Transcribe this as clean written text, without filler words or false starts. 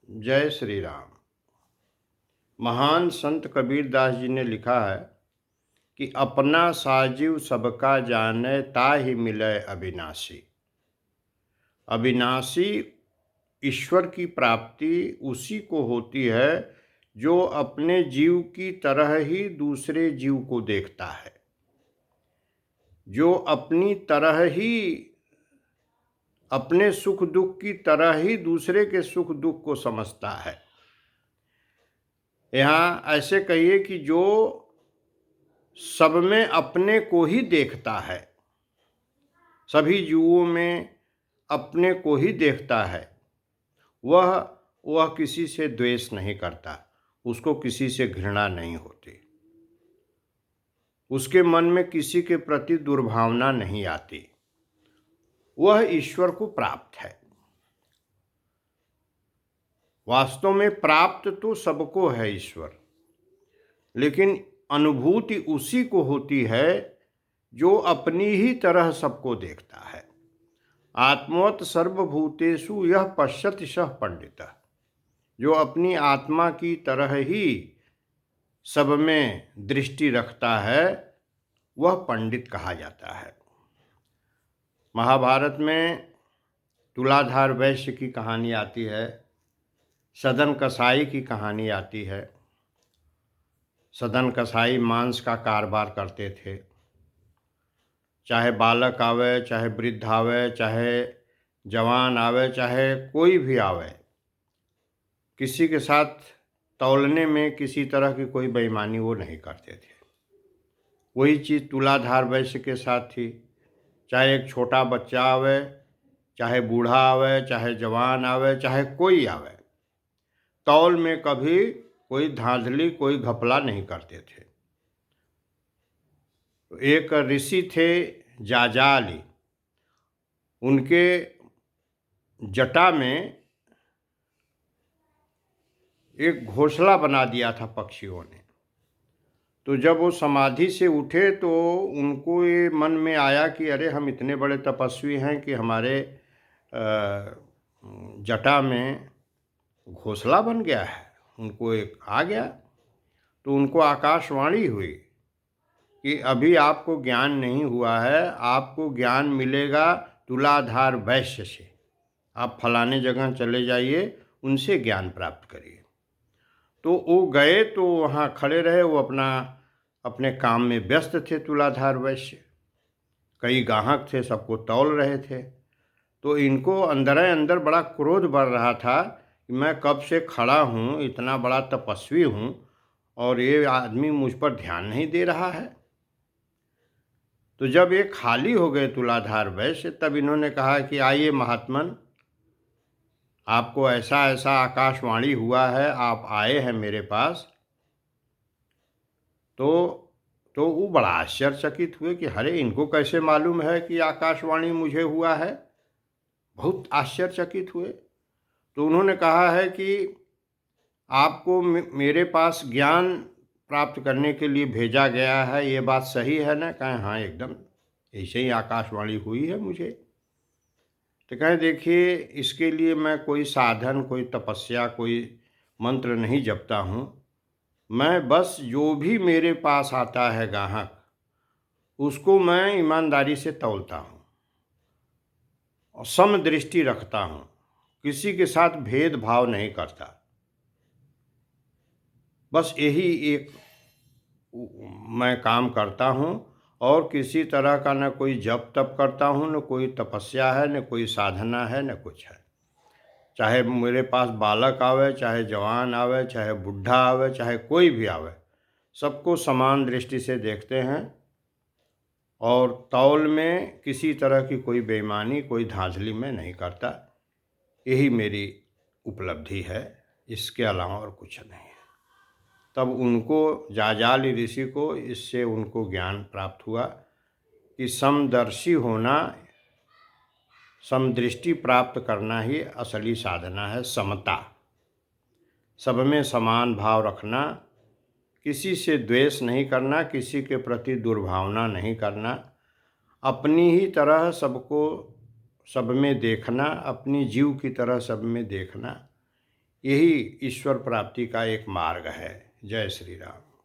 जय श्री राम। महान संत कबीरदास जी ने लिखा है कि अपना साजिव सबका जाने ताहि मिलय अविनाशी। अविनाशी ईश्वर की प्राप्ति उसी को होती है जो अपने जीव की तरह ही दूसरे जीव को देखता है, जो अपनी तरह ही अपने सुख दुख की तरह ही दूसरे के सुख दुख को समझता है। यहाँ ऐसे कहिए कि जो सब में अपने को ही देखता है, सभी जीवों में अपने को ही देखता है, वह किसी से द्वेष नहीं करता, उसको किसी से घृणा नहीं होती, उसके मन में किसी के प्रति दुर्भावना नहीं आती, वह ईश्वर को प्राप्त है। वास्तव में प्राप्त तो सबको है ईश्वर, लेकिन अनुभूति उसी को होती है जो अपनी ही तरह सबको देखता है। आत्मवत् सर्वभूतेषु यह पश्यति सः पंडितः। जो अपनी आत्मा की तरह ही सब में दृष्टि रखता है वह पंडित कहा जाता है। महाभारत में तुलाधार वैश्य की कहानी आती है, सदन कसाई की कहानी आती है। सदन कसाई मांस का कारोबार करते थे। चाहे बालक आवे, चाहे वृद्ध आवे, चाहे जवान आवे, चाहे कोई भी आवे, किसी के साथ तौलने में किसी तरह की कोई बेईमानी वो नहीं करते थे। वही चीज़ तुलाधार वैश्य के साथ थी। चाहे एक छोटा बच्चा आवे, चाहे बूढ़ा आवे, चाहे जवान आवे, चाहे कोई आवे, तौल में कभी कोई धांधली, कोई घपला नहीं करते थे। एक ऋषि थे जाजाली, उनके जटा में एक घोंसला बना दिया था पक्षियों ने। तो जब वो समाधि से उठे तो उनको ये मन में आया कि अरे हम इतने बड़े तपस्वी हैं कि हमारे जटा में घोंसला बन गया है। उनको एक आ गया, तो उनको आकाशवाणी हुई कि अभी आपको ज्ञान नहीं हुआ है, आपको ज्ञान मिलेगा तुलाधार वैश्य से। आप फलाने जगह चले जाइए, उनसे ज्ञान प्राप्त करिए। तो वो गए, तो वहाँ खड़े रहे। वो अपने काम में व्यस्त थे तुलाधार वैश्य। कई ग्राहक थे, सबको तौल रहे थे। तो इनको अंदर अंदर बड़ा क्रोध बढ़ रहा था कि मैं कब से खड़ा हूँ, इतना बड़ा तपस्वी हूँ, और ये आदमी मुझ पर ध्यान नहीं दे रहा है। तो जब ये खाली हो गए तुलाधार वैश्य, तब इन्होंने कहा कि आइए महात्मन, आपको ऐसा ऐसा आकाशवाणी हुआ है, आप आए हैं मेरे पास। तो वो बड़ा आश्चर्यचकित हुए कि अरे इनको कैसे मालूम है कि आकाशवाणी मुझे हुआ है। बहुत आश्चर्यचकित हुए। तो उन्होंने कहा है कि आपको मेरे पास ज्ञान प्राप्त करने के लिए भेजा गया है, ये बात सही है ना? कहें हाँ, एकदम ऐसे ही आकाशवाणी हुई है मुझे। तो कहें देखिए, इसके लिए मैं कोई साधन, कोई तपस्या, कोई मंत्र नहीं जपता हूँ। मैं बस जो भी मेरे पास आता है ग्राहक, उसको मैं ईमानदारी से तौलता हूँ और समदृष्टि रखता हूँ, किसी के साथ भेदभाव नहीं करता। बस यही एक मैं काम करता हूँ, और किसी तरह का न कोई जप तप करता हूँ, न कोई तपस्या है, न कोई साधना है, न कुछ है। चाहे मेरे पास बालक आवे, चाहे जवान आवे, चाहे बुढ़ा आवे, चाहे कोई भी आवे, सबको समान दृष्टि से देखते हैं, और तौल में किसी तरह की कोई बेईमानी, कोई धांधली में नहीं करता। यही मेरी उपलब्धि है, इसके अलावा और कुछ नहीं है। तब उनको, जाजाली ऋषि को, इससे उनको ज्ञान प्राप्त हुआ कि समदर्शी होना, समदृष्टि प्राप्त करना ही असली साधना है। समता, सब में समान भाव रखना, किसी से द्वेष नहीं करना, किसी के प्रति दुर्भावना नहीं करना, अपनी ही तरह सबको सब में देखना, अपनी जीव की तरह सब में देखना, यही ईश्वर प्राप्ति का एक मार्ग है। जय श्री राम।